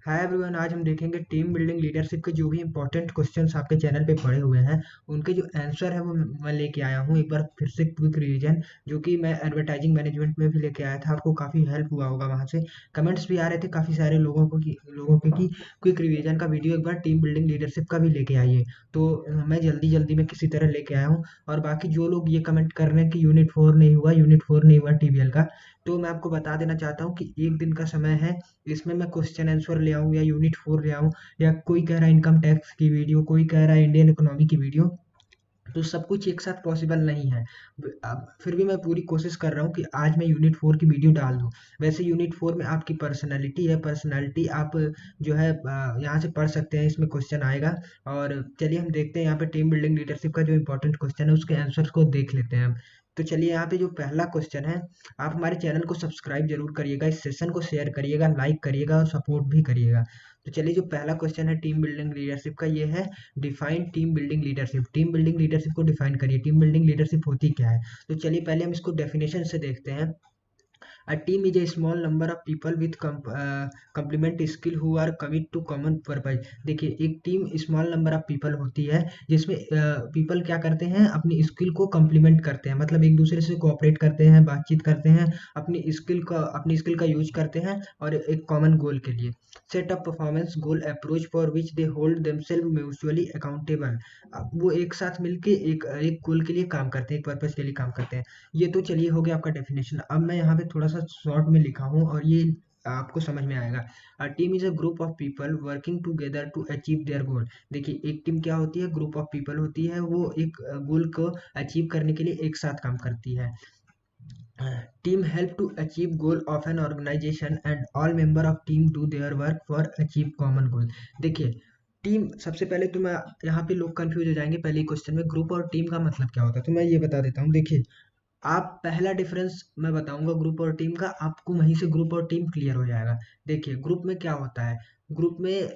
Hi everyone, आज हम देखेंगे टीम बिल्डिंग लीडरशिप के जो भी इंपॉर्टेंट क्वेश्चंस आपके चैनल पे पड़े हुए हैं उनके जो आंसर है वो मैं लेके आया हूँ एक बार फिर से क्विक रिवीजन, जो कि मैं एडवर्टाइजिंग मैनेजमेंट में भी लेके आया था। आपको काफ़ी हेल्प हुआ होगा, वहाँ से कमेंट्स भी आ रहे थे काफ़ी सारे लोगों के कि क्विक रिवीजन का वीडियो एक बार टीम बिल्डिंग लीडरशिप का भी लेके आइए। तो मैं जल्दी जल्दी में किसी तरह लेके आया हूँ। और बाकी जो लोग ये कमेंट कर रहे हैं कि यूनिट 4 नहीं हुआ टीबीएल का, तो मैं आपको बता देना चाहता हूँ कि एक दिन का समय है। इसमें मैं क्वेश्चन आंसर ले आऊँ या यूनिट 4 ले आऊँ, या कोई कह रहा है इनकम टैक्स की वीडियो, कोई कह रहा है इंडियन इकोनॉमी की वीडियो, तो सब कुछ एक साथ पॉसिबल नहीं है। अब फिर भी मैं पूरी कोशिश कर रहा हूँ कि आज मैं यूनिट 4 की वीडियो डाल दूँ। वैसे यूनिट 4 में आपकी पर्सनैलिटी है, पर्सनैलिटी आप जो है यहाँ से पढ़ सकते हैं, इसमें क्वेश्चन आएगा। और चलिए हम देखते हैं यहाँ पे टीम बिल्डिंग लीडरशिप का जो इंपॉर्टेंट क्वेश्चन है उसके आंसर्स को देख लेते हैं हम। तो चलिए यहाँ पे जो पहला क्वेश्चन है, आप हमारे चैनल को सब्सक्राइब जरूर करिएगा, इस सेशन को शेयर करिएगा, लाइक करिएगा और सपोर्ट भी करिएगा। तो चलिए जो पहला क्वेश्चन है टीम बिल्डिंग लीडरशिप का, ये है define team building leadership. Team building leadership को डिफाइन करिए, टीम बिल्डिंग लीडरशिप होती क्या है। तो चलिए पहले हम इसको डेफिनेशन से देखते हैं। A team is a small number of people with complement skill who are commit to common purpose। देखिए, एक team small number of people होती है जिसमें पीपल क्या करते हैं, अपनी स्किल को कम्प्लीमेंट करते हैं, मतलब एक दूसरे से कोऑपरेट करते हैं, बातचीत करते हैं, अपनी स्किल का यूज करते हैं और एक कॉमन गोल के लिए। Set up performance goal approach for which they hold themselves mutually accountable. वो एक साथ मिलके एक एक गोल के लिए काम करते हैं, एक पर्पज के लिए काम करते हैं। ये तो चलिए हो गया आपका डेफिनेशन। अब मैं यहाँ पे थोड़ा सा शॉर्ट में लिखा हूँ और ये आपको समझ में आएगा। A team is a group of people working together to achieve their goal. देखिए, एक टीम क्या होती है, ग्रुप ऑफ पीपल होती है, वो एक गोल को अचीव करने के लिए एक साथ काम करती है। Team help to achieve goal of an organization and all member of team do their work for achieve common goal. देखिए, टीम, सबसे पहले तो मैं, यहाँ पे लोग कंफ्यूज हो जाएंगे पहले क्वेश्चन में ग्रुप और टीम का मतलब क्या होता है, तो मैं ये बता देता हूँ। देखिए, आप पहला डिफरेंस मैं बताऊंगा ग्रुप और टीम का, आपको वहीं से ग्रुप और टीम क्लियर हो जाएगा। देखिए, ग्रुप में क्या होता है, ग्रुप में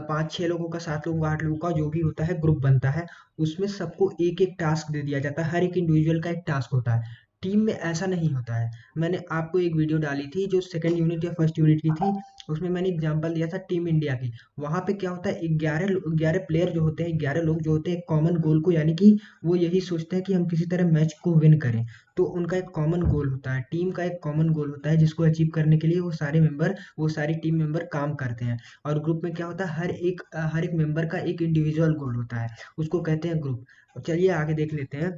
5-6 लोगों का, 7 लोगों का, 8 लोगों का जो भी होता है ग्रुप बनता है। उसमें सबको एक एक टास्क दे दिया जाता है, हर एक इंडिविजुअल का एक टास्क होता है। टीम में ऐसा नहीं होता है। मैंने आपको एक वीडियो डाली थी जो सेकंड यूनिट या फर्स्ट यूनिट की थी, उसमें मैंने एग्जांपल दिया था टीम इंडिया की। वहां पे क्या होता है, 11 प्लेयर जो होते हैं, 11 लोग जो होते हैं कॉमन गोल को, यानी कि वो यही सोचते हैं कि हम किसी तरह मैच को विन करें। तो उनका एक कॉमन गोल होता है, टीम का एक कॉमन गोल होता है, जिसको अचीव करने के लिए वो सारी टीम मेंबर काम करते हैं। और ग्रुप में क्या होता है, हर एक मेंबर का एक इंडिविजुअल गोल होता है, उसको कहते हैं ग्रुप। चलिए आगे देख लेते हैं।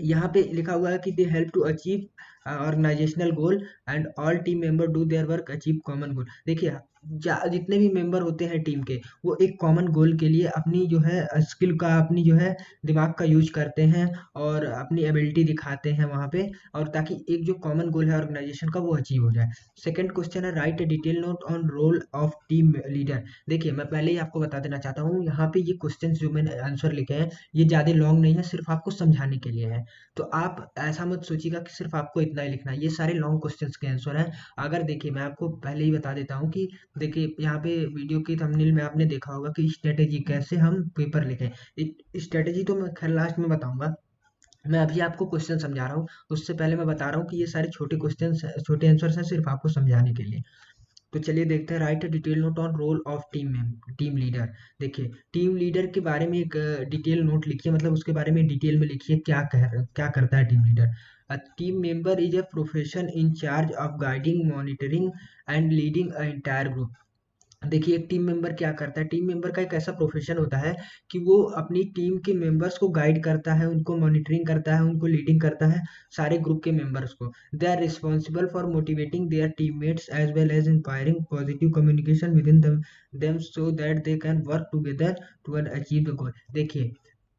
यहाँ पे लिखा हुआ है कि they help to achieve organizational goal and all team member do their work achieve common goal. देखिए, जितने भी मेंबर होते हैं टीम के, वो एक कॉमन गोल के लिए अपनी जो है स्किल का, अपनी जो है दिमाग का यूज करते हैं और अपनी एबिलिटी दिखाते हैं वहाँ पे, और ताकि एक जो कॉमन गोल है ऑर्गेनाइजेशन का वो अचीव हो जाए। सेकंड क्वेश्चन है right A detail note on roll of team leader. देखिए, मैं पहले ही आपको बता देना चाहता हूँ, यहाँ पे ये क्वेश्चन जो मैंने आंसर लिखे हैं ये ज़्यादा लॉन्ग नहीं है, सिर्फ आपको समझाने के लिए है। तो आप ऐसा मत सोचिएगा कि सिर्फ आपको इतना ही लिखना है, ये सारे लॉन्ग क्वेश्चंस के आंसर हैं। अगर देखिए, मैं आपको पहले ही बता देता हूँ कि देखिए, यहाँ पे वीडियो की थंबनेल में आपने देखा होगा कि स्ट्रेटेजी कैसे हम पेपर लिखें। स्ट्रेटेजी तो मैं खैर लास्ट में बताऊंगा, मैं अभी आपको क्वेश्चन समझा रहा हूँ। उससे पहले मैं बता रहा हूँ कि ये सारे छोटे क्वेश्चन, छोटे आंसर्स हैं, सिर्फ आपको समझाने के लिए। तो चलिए देखते हैं, right detail note on roll of team leader. देखिए, टीम लीडर के बारे में एक डिटेल नोट लिखिए, मतलब उसके बारे में डिटेल में लिखिए क्या करता है team leader. A team member is a profession in charge of guiding, monitoring and leading a entire group. देखिए, एक टीम मेंबर क्या करता है, टीम मेंबर का एक ऐसा प्रोफेशन होता है कि वो अपनी टीम के मेंबर्स को गाइड करता है, उनको मॉनिटरिंग करता है, उनको लीडिंग करता है, सारे ग्रुप के मेंबर्स को। They are responsible for motivating their teammates as well as inspiring positive communication within them so that they can work together to achieve the goal. देखिए,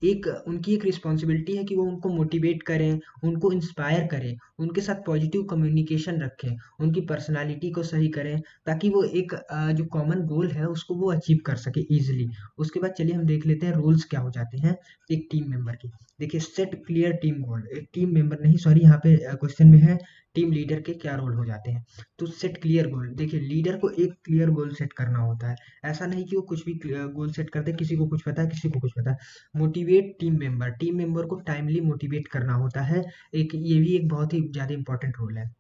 उनकी एक रिस्पॉन्सिबिलिटी है कि वो उनको मोटिवेट करें, उनको इंस्पायर करें, उनके साथ पॉजिटिव कम्युनिकेशन रखें, उनकी पर्सनालिटी को सही करें, ताकि वो एक जो कॉमन गोल है उसको वो अचीव कर सके इजीली। उसके बाद चलिए हम देख लेते हैं रूल्स क्या हो जाते हैं एक टीम मेंबर की। देखिए, सेट क्लियर टीम गोल, एक टीम मेंबर नहीं, सॉरी, यहाँ पे क्वेश्चन में है टीम लीडर के क्या रोल हो जाते हैं। तो सेट क्लियर गोल, देखिए लीडर को एक क्लियर गोल सेट करना होता है। ऐसा नहीं कि वो कुछ भी गोल सेट करते, किसी को कुछ पता है, किसी को कुछ पता है। मोटिवेट टीम मेंबर को टाइमली मोटिवेट करना होता है, एक ये भी एक बहुत ही ज़्यादा इंपॉर्टेंट रोल है।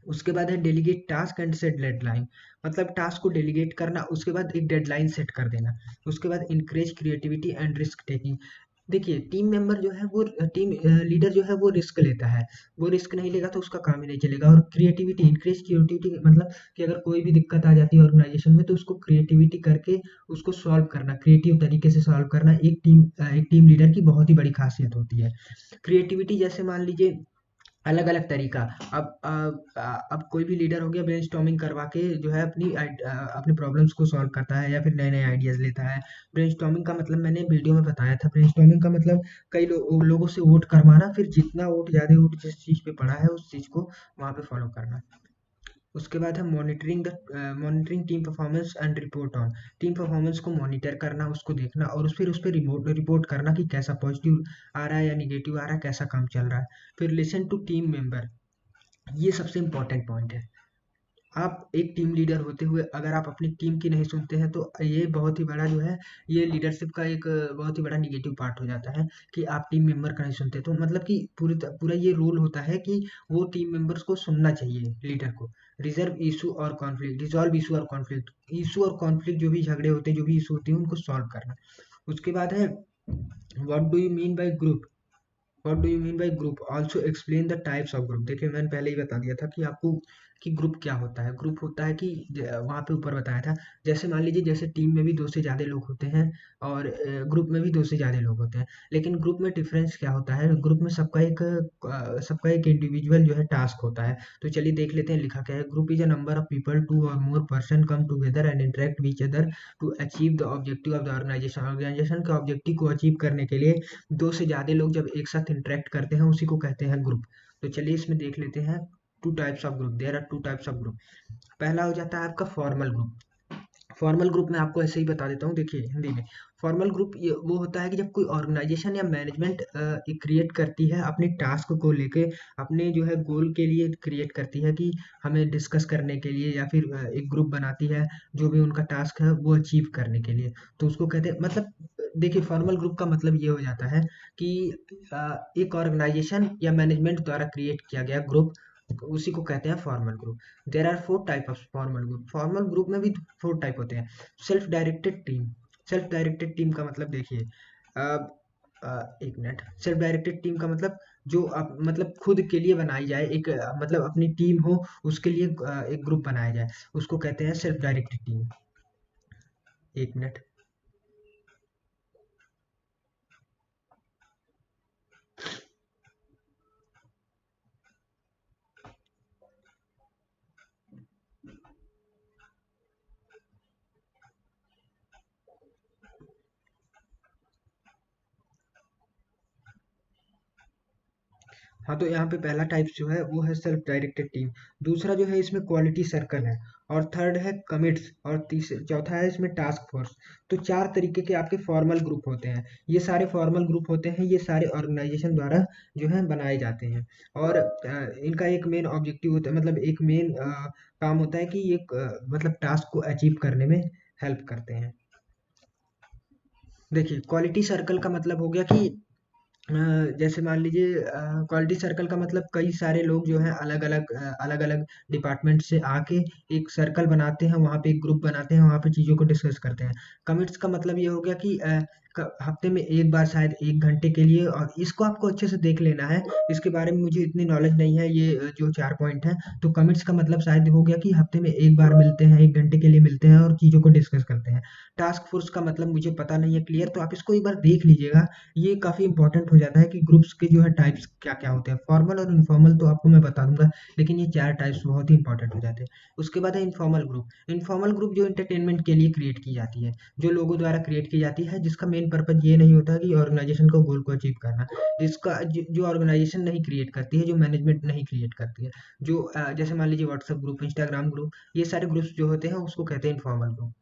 उसके बाद है delegate task and set deadline, मतलब टास्क को डेलीगेट करना, उसके बाद एक डेडलाइन सेट कर देना। उसके बाद encourage creativity and risk taking. देखिए टीम मेंबर जो है वो टीम लीडर जो है वो रिस्क लेता है, वो रिस्क नहीं लेगा तो उसका काम ही नहीं चलेगा। और क्रिएटिविटी, इंक्रीज क्रिएटिविटी मतलब कि अगर कोई भी दिक्कत आ जाती है ऑर्गेनाइजेशन में तो उसको क्रिएटिविटी करके उसको सॉल्व करना, क्रिएटिव तरीके से सॉल्व करना एक टीम लीडर की बहुत ही बड़ी खासियत होती है। क्रिएटिविटी जैसे मान लीजिए अलग अलग तरीका, अब कोई भी लीडर हो गया ब्रेनस्टॉर्मिंग करवा के जो है अपने प्रॉब्लम्स को सॉल्व करता है या फिर नए नए आइडियाज लेता है। ब्रेनस्टॉर्मिंग का मतलब मैंने वीडियो में बताया था, ब्रेनस्टॉर्मिंग का मतलब कई लोगों से वोट करवाना, फिर जितना वोट ज्यादा वोट जिस चीज पे पड़ा है उस चीज को वहां पे फॉलो करना। उसके बाद है monitoring team performance and report on, team performance को मॉनिटर करना, उसको देखना और फिर उस पर रिपोर्ट करना कि कैसा पॉजिटिव आ रहा है या निगेटिव आ रहा है, कैसा काम चल रहा है। फिर लिसन टू टीम मेंबर, ये सबसे इम्पोर्टेंट पॉइंट है। आप एक टीम लीडर होते हुए अगर आप अपनी टीम की नहीं सुनते हैं तो ये बहुत ही बड़ा जो है, ये लीडरशिप का एक बहुत ही बड़ा निगेटिव पार्ट हो जाता है कि आप टीम मेंबर का नहीं सुनते। तो मतलब कि पूरा ये रोल होता है कि वो टीम मेंबर्स को सुनना चाहिए लीडर को। रिजॉल्व इशू और कॉन्फ्लिक्ट, इशू और कॉन्फ्लिक्ट जो भी झगड़े होते हैं, जो भी इशू होते हैं उनको सॉल्व करना। उसके बाद है what do you mean by group, what do you mean by group, also explain the types of group. देखिए मैंने पहले ही बता दिया था कि आपको कि ग्रुप क्या होता है। ग्रुप होता है कि वहाँ पे ऊपर बताया था, जैसे मान लीजिए जैसे टीम में भी दो से ज़्यादा लोग होते हैं और ग्रुप में भी दो से ज़्यादा लोग होते हैं, लेकिन ग्रुप में डिफरेंस क्या होता है, ग्रुप में सबका एक इंडिविजुअल जो है टास्क होता है। तो चलिए देख लेते हैं लिखा क्या है। Group is a number of people, two और more person come together and interact with other to achieve the objective of the organisation. Organisation के ऑब्जेक्टिव को अचीव करने के लिए दो से ज्यादा लोग जब एक साथ इंटरेक्ट करते हैं उसी को कहते हैं ग्रुप। तो चलिए इसमें देख लेते हैं two types of group, there are two types of group. पहला हो जाता है आपका फॉर्मल ग्रुप। फॉर्मल ग्रुप में आपको ऐसे ही बता देता हूँ, देखिए हिंदी में। फॉर्मल ग्रुप ये वो होता है कि जब कोई ऑर्गेनाइजेशन या मैनेजमेंट क्रिएट करती है अपने टास्क को लेके, अपने जो है गोल के लिए क्रिएट करती है कि हमें डिस्कस करने के लिए, या फिर एक ग्रुप बनाती है जो भी उनका टास्क है वो अचीव करने के लिए, तो उसको कहते हैं मतलब। देखिए फॉर्मल ग्रुप का मतलब ये हो जाता है कि एक ऑर्गेनाइजेशन या मैनेजमेंट द्वारा क्रिएट किया गया ग्रुप, उसी को कहते हैं formal group. There are four type of formal group, formal group में भी फोर टाइप होते हैं। Self directed team, self directed team का मतलब देखिए, एक मिनट, सेल्फ डायरेक्टेड टीम का मतलब जो आप मतलब खुद के लिए बनाई जाए, एक मतलब अपनी टीम हो उसके लिए एक ग्रुप बनाया जाए, उसको कहते हैं सेल्फ डायरेक्टेड टीम। एक मिनट। हाँ, तो यहाँ पे पहला टाइप जो है वो है सेल्फ डायरेक्टेड टीम। दूसरा जो है इसमें क्वालिटी सर्कल है, और थर्ड है कमिट्स, और तीसरा चौथा है इसमें टास्क फोर्स। तो चार तरीके के आपके फॉर्मल ग्रुप होते हैं। ये सारे फॉर्मल ग्रुप होते हैं, ये सारे ऑर्गेनाइजेशन द्वारा जो है बनाए जाते हैं। और इनका एक मेन ऑब्जेक्टिव होता है, मतलब एक मेन काम होता है कि ये मतलब टास्क को अचीव करने में हेल्प करते हैं। देखिए क्वालिटी सर्कल का मतलब हो गया कि अ, जैसे मान लीजिए क्वालिटी सर्कल का मतलब कई सारे लोग जो हैं अलग अलग डिपार्टमेंट से आके एक सर्कल बनाते हैं, वहाँ पे एक ग्रुप बनाते हैं, वहाँ पे चीज़ों को डिस्कस करते हैं। कमिट्स का मतलब ये हो गया कि हफ्ते में एक बार शायद 1 घंटे के लिए, और इसको आपको अच्छे से देख लेना है, इसके बारे में मुझे इतनी नॉलेज नहीं है, ये जो चार पॉइंट हैं। तो कमिट्स का मतलब शायद हो गया कि हफ्ते में एक बार मिलते हैं, 1 घंटे के लिए मिलते हैं और चीज़ों को डिस्कस करते हैं। टास्क फोर्स का मतलब मुझे पता नहीं है क्लियर, तो आप इसको एक बार देख लीजिएगा। ये काफ़ी इंपॉर्टेंट हो जाता है कि ग्रुप्स के जो है टाइप्स क्या क्या होते हैं। फॉर्मल और इनफॉर्मल तो आपको मैं बता दूंगा, लेकिन ये चार टाइप्स बहुत ही इंपॉर्टेंट हो जाते हैं। उसके बाद है इनफॉर्मल ग्रुप। इनफॉर्मल ग्रुप जो एंटरटेनमेंट के लिए क्रिएट की जाती है, जो लोगों द्वारा क्रिएट की जाती है, जिसका मेन पर्पज ये नहीं होता कि ऑर्गेनाइजेशन को गोल को अचीव करना, जो ऑर्गेनाइजेशन नहीं क्रिएट करती है, जो मैनेजमेंट नहीं क्रिएट करती है, जो जैसे मान लीजिए व्हाट्सएप ग्रुप, इंस्टाग्राम ग्रुप, ये सारे ग्रुप्स जो होते हैं उसको कहते हैं इनफॉर्मल ग्रुप।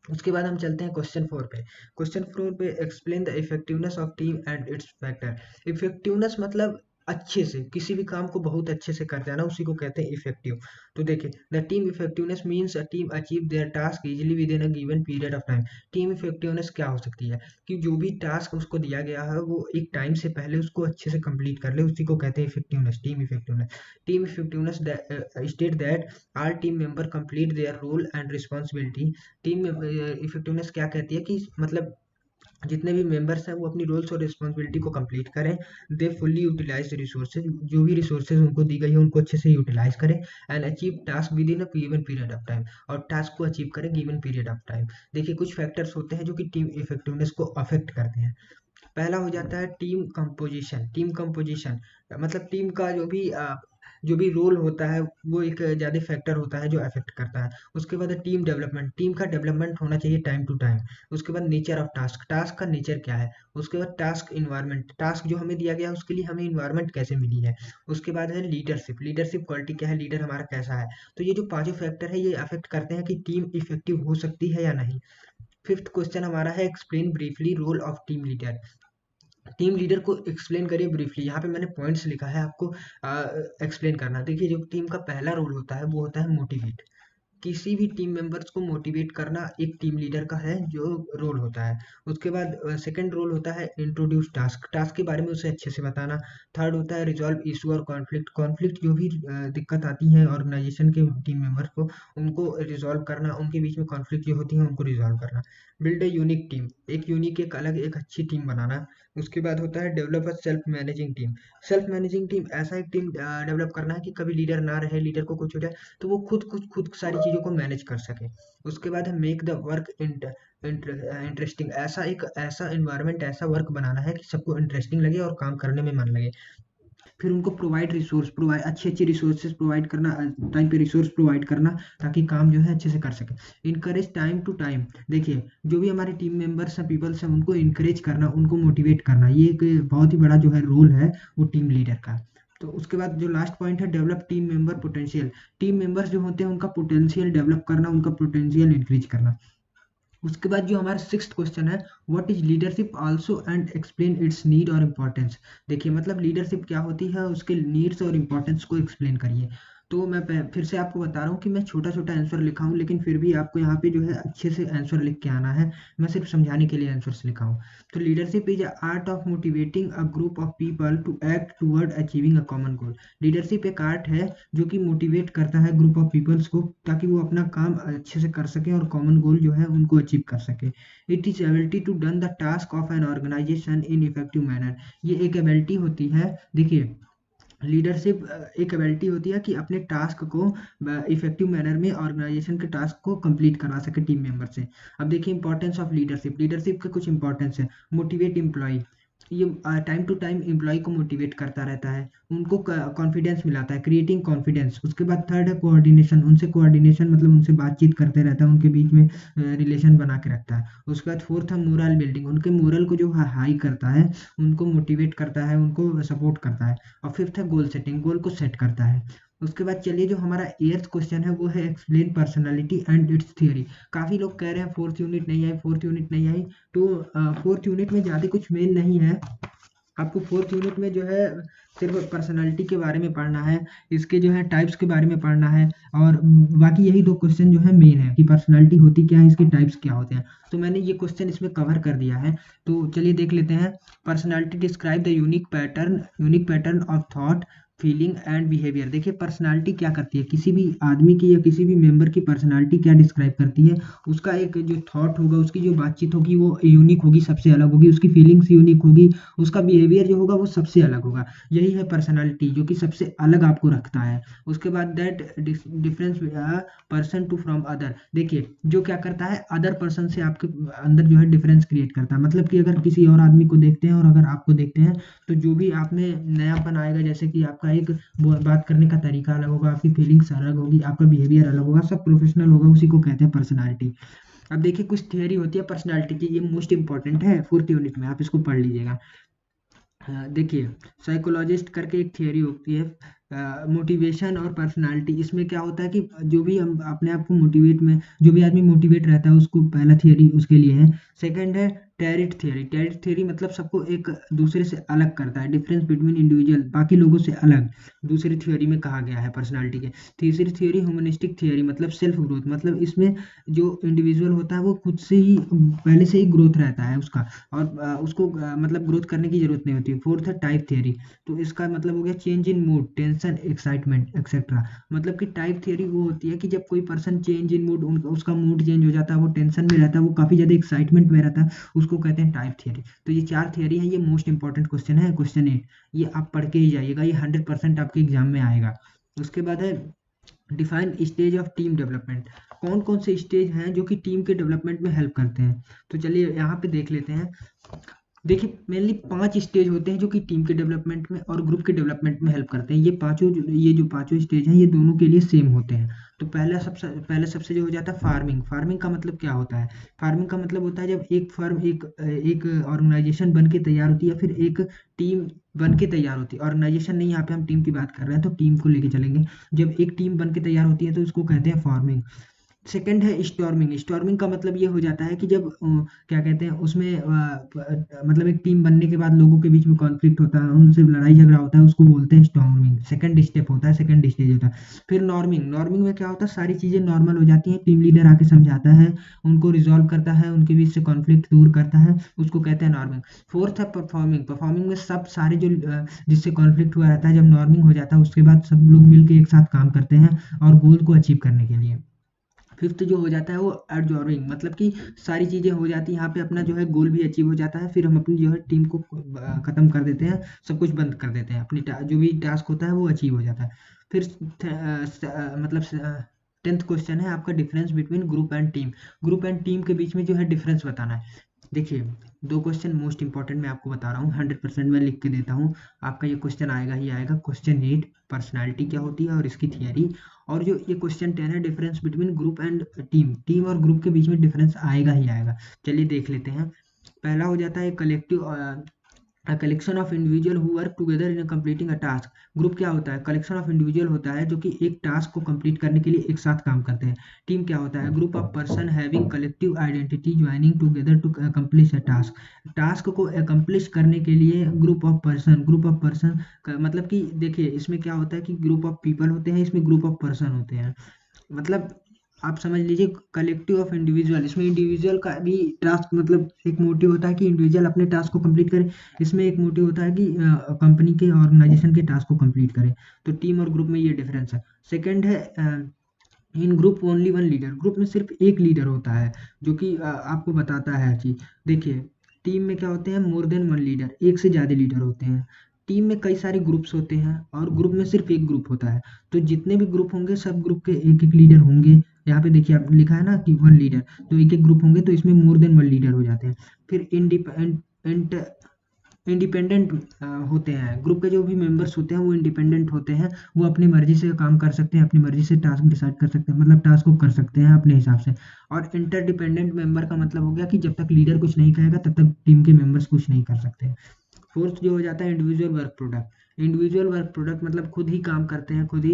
उसके बाद हम चलते हैं क्वेश्चन 4 पे। क्वेश्चन 4 पे explain the effectiveness of team and it's factor. Effectiveness मतलब अच्छे से, किसी भी काम को बहुत अच्छे से कर जाना, उसी को कहते हैं इफेक्टिव। तो देखिए, the team effectiveness means a team achieve their task easily with in a given period of time. Team effectiveness क्या हो सकती है कि जो भी टास्क उसको दिया गया है वो एक टाइम से पहले उसको अच्छे से कंप्लीट कर ले, उसी को कहते हैं effectiveness, team effectiveness. Team effectiveness state that all team member complete their role and responsibility. Team effectiveness क्या कहती है कि मतलब जितने भी मेंबर्स हैं वो अपनी रोल्स और रिस्पॉन्सिबिलिटी को कंप्लीट करें। दे फुल्ली यूटिलाइज रिसोर्सेज, जो भी रिसोर्सेज उनको दी गई है उनको अच्छे से यूटिलाइज करें। And achieve task with in a given period of time, और टास्क को अचीव करें गिवन पीरियड ऑफ टाइम। देखिए, कुछ फैक्टर्स होते हैं जो कि टीम इफेक्टिवनेस को अफेक्ट करते हैं। पहला हो जाता है टीम कंपोजिशन। टीम कंपोजिशन मतलब टीम का जो भी रोल होता है वो एक ज़्यादा फैक्टर होता है जो अफेक्ट करता है। उसके बाद टीम डेवलपमेंट, टीम का डेवलपमेंट होना चाहिए टाइम टू टाइम। उसके बाद नेचर ऑफ टास्क, टास्क का नेचर क्या है। उसके बाद टास्क इन्वायरमेंट, टास्क जो हमें दिया गया है उसके लिए हमें इन्वायरमेंट कैसे मिली है। उसके बाद है लीडरशिप, लीडरशिप क्वालिटी क्या है, लीडर हमारा कैसा है। तो ये जो पांचों फैक्टर है ये अफेक्ट करते हैं कि टीम इफेक्टिव हो सकती है या नहीं। फिफ्थ क्वेश्चन हमारा है explain briefly role of team leader. Team leader को एक्सप्लेन करिए ब्रीफली। यहाँ पे मैंने पॉइंट्स लिखा है, आपको एक्सप्लेन करना। देखिए, जो टीम का पहला रोल होता है वो होता है मोटिवेट। किसी भी टीम मेंबर्स को मोटिवेट करना एक टीम लीडर का है जो रोल होता है। उसके बाद सेकंड रोल होता है इंट्रोड्यूस टास्क, टास्क के बारे में उसे अच्छे से बताना। थर्ड होता है रिजॉल्व इशू और कॉन्फ्लिक्ट, कॉन्फ्लिक्ट जो भी दिक्कत आती है ऑर्गेनाइजेशन के टीम मेंबर्स को उनको रिजॉल्व करना, उनके बीच में कॉन्फ्लिक्ट जो होती है उनको रिजॉल्व करना। बिल्ड ए यूनिक टीम, एक यूनिक एक अलग एक अच्छी टीम बनाना। उसके बाद होता है develop a self managing team. Self managing team ऐसा एक टीम डेवलप करना है कि कभी लीडर ना रहे, लीडर को कुछ हो जाए तो वो खुद सारी चीज़ों को मैनेज कर सके। उसके बाद है मेक द वर्क इंटरेस्टिंग, ऐसा इन्वायरमेंट, ऐसा वर्क बनाना है कि सबको इंटरेस्टिंग लगे और काम करने में मन लगे। फिर उनको प्रोवाइड रिसोर्स, प्रोवाइड अच्छी अच्छी रिसोर्सेज प्रोवाइड करना, टाइम पे रिसोर्स प्रोवाइड करना ताकि काम जो है अच्छे से कर सके। इनकरेज टाइम टू टाइम, देखिए जो भी हमारे टीम मेंबर्स हैं, पीपल्स हैं, उनको इनकरेज करना, उनको मोटिवेट करना, ये एक बहुत ही बड़ा जो है रोल है वो टीम लीडर का। तो उसके बाद जो लास्ट पॉइंट है develop team member potential. Team members जो होते हैं उनका पोटेंशियल डेवलप करना, उनका पोटेंशियल इंक्रीज करना। उसके बाद जो हमारा सिक्स्थ क्वेश्चन है what is leadership also and explain it's need और इम्पोर्टेंस। देखिए, मतलब लीडरशिप क्या होती है, उसके नीड्स और इम्पोर्टेंस को एक्सप्लेन करिए। तो मैं फिर से आपको बता रहा हूँ कि मैं छोटा छोटा आंसर लिखा हूँ, लेकिन फिर भी आपको यहाँ पे जो है अच्छे से आंसर लिख के आना है। मैं सिर्फ समझाने के लिए आंसर्स लिखा हूँ। तो leadership is art of motivating a group of people to act toward achieving a common goal. Leadership एक आर्ट है जो कि मोटिवेट करता है ग्रुप ऑफ पीपल्स को ताकि वो अपना काम अच्छे से कर सकें और कॉमन गोल जो है उनको अचीव कर सके। It is ability to done the task of an organization in effective manner. ये एक एबिलिटी होती है, देखिए लीडरशिप एक एबिलिटी होती है कि अपने टास्क को इफेक्टिव मैनर में ऑर्गेनाइजेशन के टास्क को कंप्लीट करा सके टीम मेंबर से। अब देखिए इंपॉर्टेंस ऑफ लीडरशिप, लीडरशिप के कुछ इंपॉर्टेंस है। मोटिवेट एम्प्लॉय, ये टाइम टू टाइम एम्प्लॉय को मोटिवेट करता रहता है, उनको कॉन्फिडेंस मिलाता है, क्रिएटिंग कॉन्फिडेंस। उसके बाद थर्ड है कोऑर्डिनेशन, उनसे कोऑर्डिनेशन मतलब उनसे बातचीत करते रहता है, उनके बीच में रिलेशन बना के रखता है। उसके बाद फोर्थ है मोरल बिल्डिंग, उनके मोरल को जो हाई करता है, उनको मोटिवेट करता है, उनको सपोर्ट करता है। और फिफ्थ है गोल सेटिंग, गोल को सेट करता है। उसके बाद चलिए जो हमारा एट्थ क्वेश्चन है वो है explain personality and it's theory. काफ़ी लोग कह रहे हैं फोर्थ यूनिट नहीं आई, फोर्थ यूनिट नहीं आई। तो फोर्थ यूनिट में ज़्यादा कुछ मेन नहीं है। आपको फोर्थ यूनिट में जो है सिर्फ पर्सनालिटी के बारे में पढ़ना है, इसके जो है टाइप्स के बारे में पढ़ना है, और बाकी यही दो क्वेश्चन जो है मेन है कि पर्सनालिटी होती क्या है, इसके टाइप्स क्या होते हैं। तो मैंने ये क्वेश्चन इसमें कवर कर दिया है। तो चलिए देख लेते हैं। Personality describe the unique pattern of thought feeling and behaviour. देखिए पर्सनालिटी क्या करती है, किसी भी आदमी की या किसी भी मेंबर की पर्सनालिटी क्या डिस्क्राइब करती है। उसका एक जो थॉट होगा, उसकी जो बातचीत होगी वो यूनिक होगी, सबसे अलग होगी, उसकी फीलिंग्स यूनिक होगी, उसका बिहेवियर जो होगा वो सबसे अलग होगा। यही है पर्सनालिटी जो कि सबसे अलग आपको रखता है। उसके बाद that difference person to from other. देखिए जो क्या करता है, अदर पर्सन से आपके अंदर जो है डिफरेंस क्रिएट करता है। मतलब कि अगर किसी और आदमी को देखते हैं और अगर आपको देखते हैं तो जो भी आप में नयापन आएगा, जैसे कि आपका एक बात करने का तरीका अलग होगा, आपकी फीलिंग्स अलग होगी, आपका बिहेवियर अलग होगा, सब प्रोफेशनल होगा, उसी को कहते हैं पर्सनालिटी। अब देखिए कुछ थियरी होती है पर्सनालिटी की, ये मोस्ट इंपॉर्टेंट है फोर्थ यूनिट में, आप इसको पढ़ लीजिएगा। देखिए साइकोलॉजिस्ट करके एक थियरी होती है, मोटिवेशन और पर्सनालिटी, इसमें क्या होता है कि जो भी हम अपने आप को मोटिवेट में, जो भी आदमी मोटिवेट रहता है उसको पहला थियरी उसके लिए है। सेकंड है टेरिट थियरी। टेरिट थियरी मतलब सबको एक दूसरे से अलग करता है, डिफरेंस बिटवीन इंडिविजुअल, बाकी लोगों से अलग दूसरी थियरी में कहा गया है पर्सनालिटी के। तीसरी थियरी ह्यूमनिस्टिक थियरी, मतलब सेल्फ ग्रोथ, मतलब इसमें जो इंडिविजुअल होता है वो खुद से ही पहले से ही ग्रोथ रहता है उसका, और उसको मतलब ग्रोथ करने की जरूरत नहीं होती है। फोर्थ है टाइप थियरी, तो इसका मतलब हो गया change in mood, tension, excitement etcetera. मतलब कि टाइप थियरी वो होती है कि जब कोई पर्सन चेंज इन मूड, उसका मूड चेंज हो जाता है, वो टेंशन में रहता है, वो काफ़ी ज़्यादा एक्साइटमेंट में रहता है, उसको कहते हैं टाइप थियरी। तो ये 4 थियरी है, ये मोस्ट इंपॉर्टेंट क्वेश्चन है, क्वेश्चन 8। ये आप पढ़ के ही जाइएगा, ये 100% आपके एग्जाम में आएगा। उसके बाद है define stage of team development. कौन कौन से स्टेज हैं जो कि टीम के डेवलपमेंट में हेल्प करते हैं? तो चलिए यहाँ पे देख लेते हैं। देखिए मेनली 5 स्टेज होते हैं जो कि टीम के डेवलपमेंट में और ग्रुप के डेवलपमेंट में हेल्प करते हैं। ये जो पांचों स्टेज हैं ये दोनों के लिए सेम होते हैं। तो पहले सबसे जो हो जाता है फार्मिंग। फार्मिंग का मतलब क्या होता है? फार्मिंग का मतलब होता है जब एक फर्म, एक ऑर्गेनाइजेशन बन के तैयार होती है, या फिर एक टीम बन के तैयार होती है। ऑर्गेनाइजेशन नहीं, यहाँ पे हम टीम की बात कर रहे हैं तो टीम को लेके चलेंगे। जब एक टीम बन के तैयार होती है तो उसको कहते हैं फार्मिंग। सेकंड है स्टॉर्मिंग। स्टॉर्मिंग का मतलब ये हो जाता है कि जब क्या कहते हैं उसमें मतलब एक टीम बनने के बाद लोगों के बीच में कॉन्फ्लिक्ट होता है, उनसे लड़ाई झगड़ा होता है, उसको बोलते हैं स्टॉर्मिंग। सेकंड स्टेप होता है, सेकंड स्टेज होता है। फिर नॉर्मिंग। नॉर्मिंग में क्या होता है, सारी चीज़ें नॉर्मल हो जाती हैं, टीम लीडर आके समझाता है, उनको रिजॉल्व करता है, उनके बीच से कॉन्फ्लिक्ट दूर करता है, उसको कहते हैं नॉर्मिंग। फोर्थ है परफॉर्मिंग। परफॉर्मिंग में सब सारे जो जिससे कॉन्फ्लिक्ट हुआ रहता है, जब नॉर्मिंग हो जाता है उसके बाद सब लोग मिलकर एक साथ काम करते हैं और गोल को अचीव करने के लिए। फिफ्थ जो हो जाता है वो एडजॉर्विंग, मतलब कि सारी चीज़ें हो जाती हैं यहाँ पे, अपना जो है गोल भी अचीव हो जाता है, फिर हम अपनी जो है टीम को ख़त्म कर देते हैं, सब कुछ बंद कर देते हैं, अपनी जो भी टास्क होता है वो अचीव हो जाता है। फिर मतलब 10th क्वेश्चन है आपका difference between group and team. Group and team के बीच में जो है डिफरेंस बताना है। देखिए 2 क्वेश्चन मोस्ट इंपॉर्टेंट मैं आपको बता रहा हूँ, 100% मैं लिख के देता हूँ। आपका ये क्वेश्चन आएगा ही आएगा। क्वेश्चन 8 पर्सनालिटी क्या होती है और इसकी थियरी। और जो ये क्वेश्चन 10 है difference between group and team. Team और ग्रुप के बीच में डिफरेंस आएगा ही आएगा। चलिए देख लेते हैं। पहला हो जाता है collective, collection of individual who work together in completing a task. Group क्या होता है? कलेक्शन ऑफ इंडिविजुअल होता है जो कि एक टास्क को कंप्लीट करने के लिए एक साथ काम करते हैं। टीम क्या होता है? Group of person having collective identity joining together to accomplish a task. Task को अकम्प्लिश करने के लिए ग्रुप ऑफ पर्सन मतलब कि देखिए इसमें क्या होता है कि ग्रुप ऑफ पीपल होते हैं, इसमें ग्रुप ऑफ पर्सन होते हैं। मतलब आप समझ लीजिए कलेक्टिव ऑफ इंडिविजुअल, इसमें इंडिविजुअल का भी टास्क, मतलब एक मोटिव होता है कि इंडिविजुअल अपने टास्क को कंप्लीट करे। इसमें एक मोटिव होता है कि कंपनी के ऑर्गेनाइजेशन के टास्क को कंप्लीट करे। तो टीम और ग्रुप में ये डिफरेंस है। सेकंड है in group only one leader. Group में सिर्फ एक लीडर होता है जो कि आपको बताता है हर चीज। देखिए टीम में क्या होते हैं, मोर देन वन लीडर, एक से ज़्यादा लीडर होते हैं। टीम में कई सारे ग्रुप्स होते हैं और ग्रुप में सिर्फ एक ग्रुप होता है। तो जितने भी ग्रुप होंगे सब ग्रुप के एक एक लीडर होंगे। यहाँ पे देखिए आप लिखा है ना कि वन लीडर, तो एक एक ग्रुप होंगे तो इसमें मोर देन वन लीडर हो जाते हैं। फिर इंडिपेंडेंट इंडिपेंडेंट होते हैं। ग्रुप के जो भी मेंबर्स होते हैं वो इंडिपेंडेंट होते हैं, वो अपनी मर्जी से काम कर सकते हैं, अपनी मर्जी से टास्क डिसाइड कर सकते हैं, मतलब टास्क को कर सकते हैं अपने हिसाब से। और इंटरडिपेंडेंट मेंबर का मतलब हो गया कि जब तक लीडर कुछ नहीं कहेगा तब तक टीम के मेंबर्स कुछ नहीं कर सकते। फोर्थ जो हो जाता है individual work product. Individual work product मतलब खुद ही काम करते हैं, खुद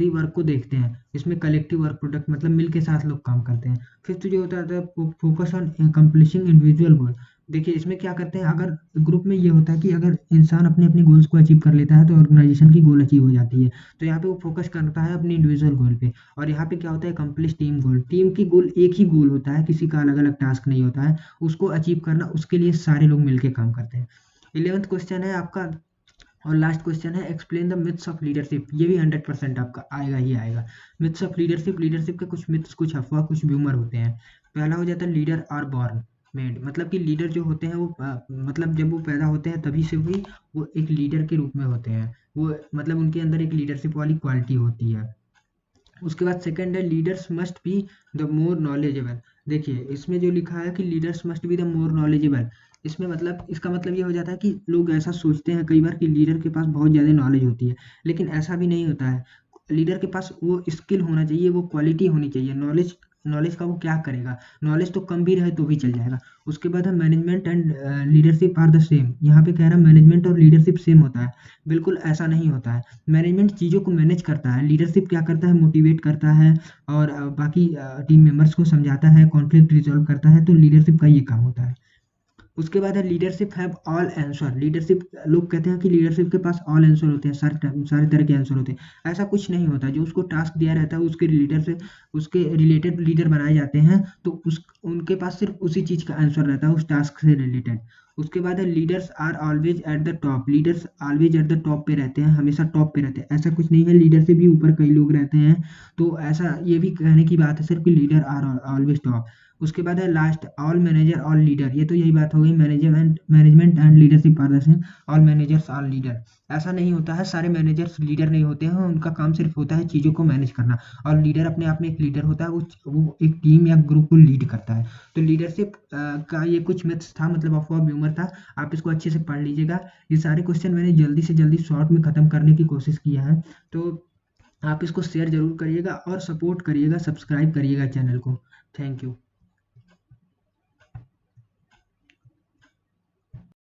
ही वर्क को देखते हैं। इसमें कलेक्टिव वर्क प्रोडक्ट मतलब मिल के साथ लोग काम करते हैं। फिफ्थ जो होता है फोकस ऑन कंप्लीशिंग इंडिविजुअल गोल। देखिए इसमें क्या करते हैं, अगर ग्रुप में ये होता है कि अगर इंसान अपने अपने गोल्स को अचीव कर लेता है तो ऑर्गेनाइजेशन की गोल अचीव हो जाती है। तो यहाँ पे वो फोकस करता है अपने इंडिविजुअल गोल पे। और यहाँ पे क्या होता है, कंप्लीट टीम गोल। टीम की गोल एक ही गोल होता है, किसी का अलग अलग टास्क नहीं होता है, उसको अचीव करना, उसके लिए सारे लोग मिलकर काम करते हैं। 11th क्वेश्चन है आपका और लास्ट क्वेश्चन है explain the myths of leadership. ये भी 100% आपका आएगा ही आएगा। Myths of leadership. लीडरशिप के कुछ मिथ्स, कुछ अफवाह, कुछ व्यूमर होते हैं। पहला हो जाता है लीडर आर बॉर्न मेड, मतलब कि लीडर जो होते हैं वो मतलब जब वो पैदा होते हैं तभी से भी वो एक लीडर के रूप में होते हैं। वो मतलब उनके अंदर एक लीडरशिप वाली क्वालिटी होती है। उसके बाद सेकंड है leaders must be the more knowledgeable. देखिए इसमें जो लिखा है कि leaders must be the more knowledgeable, इसमें मतलब इसका मतलब ये हो जाता है कि लोग ऐसा सोचते हैं कई बार कि लीडर के पास बहुत ज़्यादा नॉलेज होती है, लेकिन ऐसा भी नहीं होता है। लीडर के पास वो स्किल होना चाहिए, वो क्वालिटी होनी चाहिए। नॉलेज नॉलेज का वो क्या करेगा, नॉलेज तो कम भी रहे तो भी चल जाएगा। उसके बाद है management and leadership are the same. यहाँ पे कह रहा है मैनेजमेंट और लीडरशिप सेम होता है, बिल्कुल ऐसा नहीं होता है। मैनेजमेंट चीज़ों को मैनेज करता है, लीडरशिप क्या करता है, मोटिवेट करता है और बाकी टीम मेंबर्स को समझाता है, कॉन्फ्लिक्ट रिजॉल्व करता है, तो लीडरशिप का ये काम होता है। उसके बाद है leadership have all answer. Leadership, लोग कहते हैं कि लीडरशिप के पास ऑल आंसर होते हैं, सारे तरह के आंसर होते हैं। ऐसा कुछ नहीं होता। जो उसको टास्क दिया रहता है उसके रिलेटेड से, उसके रिलेटेड लीडर बनाए जाते हैं, तो उस उनके पास सिर्फ उसी चीज़ का आंसर रहता है उस टास्क से रिलेटेड। उसके बाद है leaders are always at the top. Leaders always at the top पे रहते हैं, हमेशा टॉप पे रहते हैं। ऐसा कुछ नहीं है, लीडर से भी ऊपर कई लोग रहते हैं। तो ऐसा ये भी कहने की बात है सिर्फ कि लीडर आर ऑलवेज टॉप। उसके बाद है last, all manager all leader. ये तो यही बात हो गई, management and leadership are the same, all managers all leader. ऐसा नहीं होता है, सारे मैनेजर्स लीडर नहीं होते हैं, उनका काम सिर्फ होता है चीज़ों को मैनेज करना। और लीडर अपने आप में एक लीडर होता है, वो एक टीम या ग्रुप को लीड करता है। तो लीडरशिप का ये कुछ मिथ्स था, मतलब अफवाह ह्यूमर था। आप इसको अच्छे से पढ़ लीजिएगा। ये सारे क्वेश्चन मैंने जल्दी से जल्दी शॉर्ट में ख़त्म करने की कोशिश किया है। तो आप इसको शेयर ज़रूर करिएगा और सपोर्ट करिएगा, सब्सक्राइब करिएगा चैनल को। Thank you.